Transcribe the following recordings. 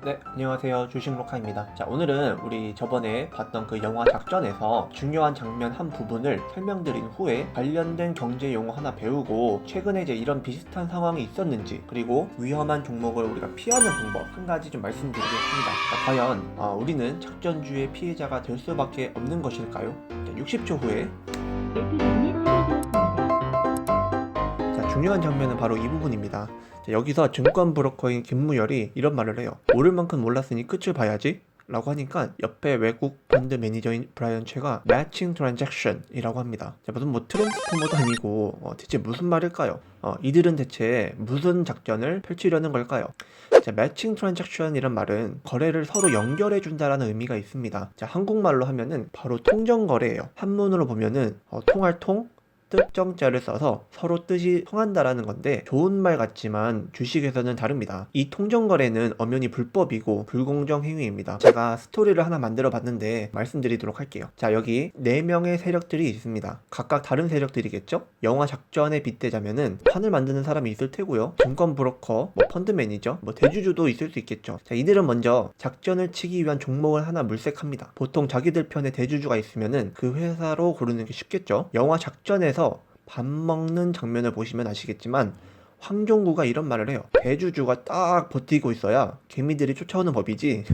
네, 안녕하세요. 주식로카입니다. 자, 오늘은 우리 저번에 봤던 그 영화 작전에서 중요한 장면 한 부분을 설명드린 후에 관련된 경제 용어 하나 배우고 최근에 이제 이런 비슷한 상황이 있었는지 그리고 위험한 종목을 우리가 피하는 방법 한 가지 좀 말씀드리겠습니다. 자, 과연 우리는 작전주의 피해자가 될 수밖에 없는 것일까요? 자, 60초 후에 자, 중요한 장면은 바로 이 부분입니다. 자, 여기서 증권 브로커인 김무열이 이런 말을 해요. 모를 만큼 몰랐으니 끝을 봐야지 라고 하니까 옆에 외국 펀드 매니저인 브라이언 최가 Matching Transaction 이라고 합니다. 자, 무슨 뭐 트랜스포머도 아니고 대체 무슨 말일까요? 이들은 대체 무슨 작전을 펼치려는 걸까요? 자, Matching Transaction 이란 말은 거래를 서로 연결해 준다라는 의미가 있습니다. 자, 한국말로 하면은 바로 통정거래예요. 한문으로 보면은 통할 통 뜻정자를 써서 서로 뜻이 통한다라는 건데 좋은 말 같지만 주식에서는 다릅니다. 이 통정거래는 엄연히 불법이고 불공정 행위입니다. 제가 스토리를 하나 만들어 봤는데 말씀드리도록 할게요. 자, 여기 4명의 세력들이 있습니다. 각각 다른 세력들이겠죠? 영화 작전에 빗대자면은 판을 만드는 사람이 있을 테고요. 증권 브로커, 펀드 매니저, 대주주도 있을 수 있겠죠. 자, 이들은 먼저 작전을 치기 위한 종목을 하나 물색합니다. 보통 자기들 편에 대주주가 있으면은 그 회사로 고르는 게 쉽겠죠. 영화 작전에서 밥 먹는 장면을 보시면 아시겠지만 황종구가 이런 말을 해요. 대주주가 딱 버티고 있어야 개미들이 쫓아오는 법이지.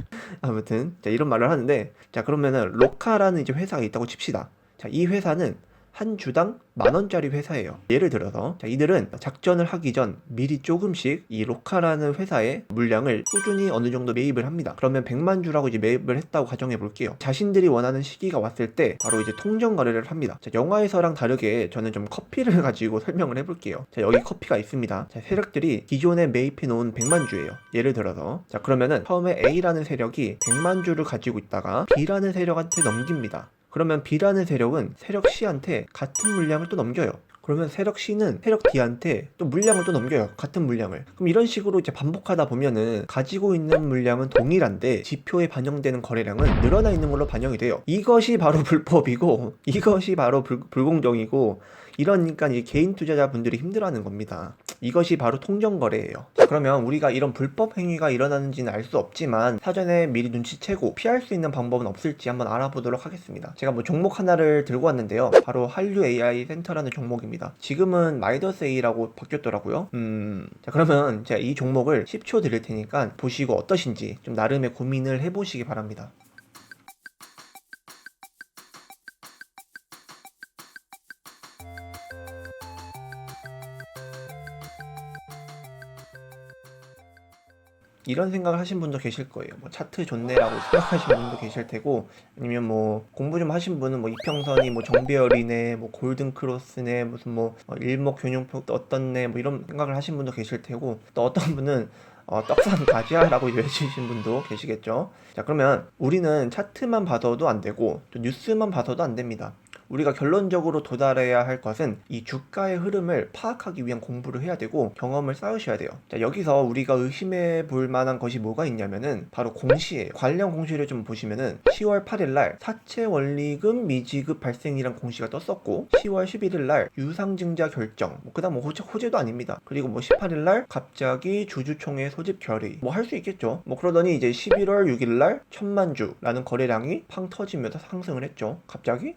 아무튼 자, 이런 말을 하는데, 자, 그러면은 로카라는 이제 회사가 있다고 칩시다. 자, 이 회사는 한 주당 10,000원짜리 회사예요. 예를 들어서 자, 이들은 작전을 하기 전 미리 조금씩 이 로카라는 회사의 물량을 꾸준히 어느 정도 매입을 합니다. 그러면 100만 주라고 이제 매입을 했다고 가정해 볼게요. 자신들이 원하는 시기가 왔을 때 바로 이제 통정 거래를 합니다. 자, 영화에서랑 다르게 저는 좀 커피를 가지고 설명을 해볼게요. 자, 여기 커피가 있습니다. 자, 세력들이 기존에 매입해 놓은 100만 주예요. 예를 들어서 자, 그러면은 처음에 A라는 세력이 100만 주를 가지고 있다가 B라는 세력한테 넘깁니다. 그러면 B라는 세력은 세력 C한테 같은 물량을 또 넘겨요. 그러면 세력 C는 세력 D한테 또 물량을 또 넘겨요. 같은 물량을. 그럼 이런 식으로 이제 반복하다 보면은 가지고 있는 물량은 동일한데 지표에 반영되는 거래량은 늘어나 있는 걸로 반영이 돼요. 이것이 바로 불법이고 이것이 바로 불공정이고 이러니까 이 개인 투자자분들이 힘들어하는 겁니다. 이것이 바로 통정거래예요. 자, 그러면 우리가 이런 불법 행위가 일어나는지는 알 수 없지만 사전에 미리 눈치채고 피할 수 있는 방법은 없을지 한번 알아보도록 하겠습니다. 제가 종목 하나를 들고 왔는데요. 바로 한류 AI 센터라는 종목입니다. 지금은 마이더스 A라고 바뀌었더라고요. 자, 그러면 제가 이 종목을 10초 드릴 테니까 보시고 어떠신지 좀 나름의 고민을 해보시기 바랍니다. 이런 생각을 하신 분도 계실 거예요. 차트 좋네라고 생각하시는 분도 계실 테고, 아니면 공부 좀 하신 분은 이평선이 정배열이네, 골든 크로스네, 무슨 일목균형표 어떻네, 이런 생각을 하신 분도 계실 테고, 또 어떤 분은 떡상 가지야라고 외치신 분도 계시겠죠. 자, 그러면 우리는 차트만 봐서도 안 되고 또 뉴스만 봐서도 안 됩니다. 우리가 결론적으로 도달해야 할 것은 이 주가의 흐름을 파악하기 위한 공부를 해야 되고 경험을 쌓으셔야 돼요. 자, 여기서 우리가 의심해 볼 만한 것이 뭐가 있냐면은 바로 공시예요. 관련 공시를 좀 보시면은 10월 8일날 사채 원리금 미지급 발생이란 공시가 떴었고 10월 11일날 유상증자 결정, 그 다음 호재도 아닙니다. 그리고 18일날 갑자기 주주총회 소집 결의 할 수 있겠죠. 그러더니 이제 11월 6일날 1,000만 주라는 거래량이 팡 터지면서 상승을 했죠. 갑자기?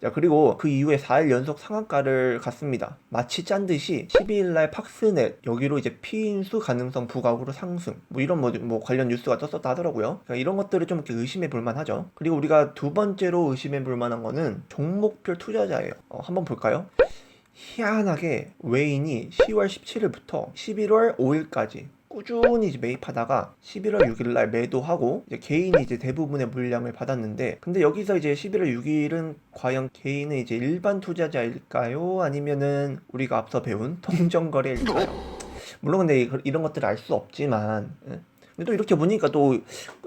자, 그리고 그 이후에 4일 연속 상한가를 갔습니다. 마치 짠 듯이 12일날 팍스넷 여기로 이제 피인수 가능성 부각으로 상승, 이런 관련 뉴스가 떴었다 하더라고요. 그러니까 이런 것들을 좀 이렇게 의심해 볼 만하죠. 그리고 우리가 두 번째로 의심해 볼 만한 거는 종목별 투자자예요. 한번 볼까요? 희한하게 외인이 10월 17일부터 11월 5일까지 꾸준히 이제 매입하다가 11월 6일날 매도하고 이제 개인이 이제 대부분의 물량을 받았는데, 근데 여기서 이제 11월 6일은 과연 개인은 이제 일반 투자자일까요? 아니면은 우리가 앞서 배운 통정거래일까요? 물론 근데 이런 것들을 알 수 없지만, 근데 또 이렇게 보니까 또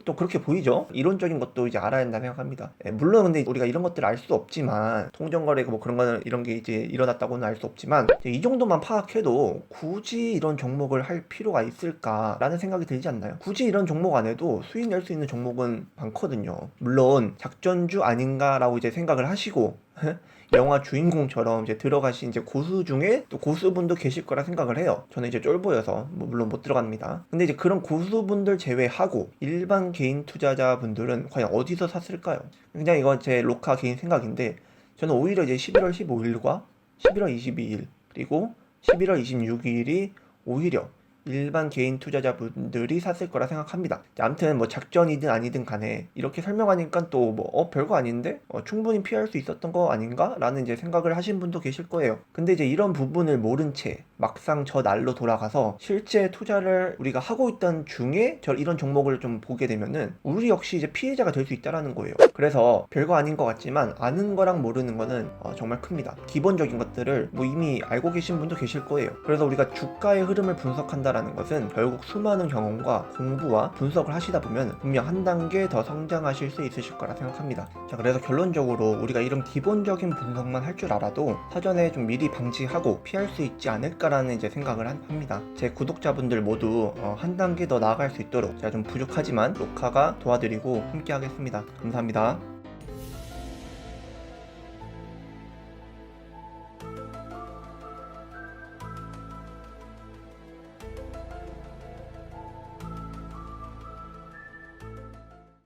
또 그렇게 보이죠. 이론적인 것도 이제 알아야 한다 생각합니다. 물론 근데 우리가 이런 것들을 알 수 없지만, 통정거래가 뭐 그런 거는 이런 게 이제 일어났다고는 알 수 없지만, 이 정도만 파악해도 굳이 이런 종목을 할 필요가 있을까라는 생각이 들지 않나요? 굳이 이런 종목 안 해도 수익 낼 수 있는 종목은 많거든요. 물론 작전주 아닌가라고 이제 생각을 하시고 영화 주인공처럼 이제 들어가신 이제 고수 중에 또 고수분도 계실 거라 생각을 해요. 저는 이제 쫄보여서 물론 못 들어갑니다. 근데 이제 그런 고수분들 제외하고 일반 개인 투자자분들은 과연 어디서 샀을까요? 그냥 이건 제 로카 개인 생각인데, 저는 오히려 이제 11월 15일과 11월 22일 그리고 11월 26일이 오히려 일반 개인 투자자분들이 샀을 거라 생각합니다. 아무튼 뭐 작전이든 아니든 간에 이렇게 설명하니까 또 뭐 별거 아닌데 충분히 피할 수 있었던 거 아닌가? 라는 이제 생각을 하신 분도 계실 거예요. 근데 이제 이런 부분을 모른 채 막상 저 날로 돌아가서 실제 투자를 우리가 하고 있던 중에 이런 종목을 좀 보게 되면은 우리 역시 이제 피해자가 될 수 있다라는 거예요. 그래서 별거 아닌 것 같지만 아는 거랑 모르는 거는 정말 큽니다. 기본적인 것들을 뭐 이미 알고 계신 분도 계실 거예요. 그래서 우리가 주가의 흐름을 분석한다라는 것은 결국 수많은 경험과 공부와 분석을 하시다 보면 분명 한 단계 더 성장하실 수 있으실 거라 생각합니다. 자, 그래서 결론적으로 우리가 이런 기본적인 분석만 할 줄 알아도 사전에 좀 미리 방지하고 피할 수 있지 않을까라는 이제 생각을 합니다. 제 구독자분들 모두 한 단계 더 나아갈 수 있도록 제가 좀 부족하지만 로카가 도와드리고 함께 하겠습니다. 감사합니다.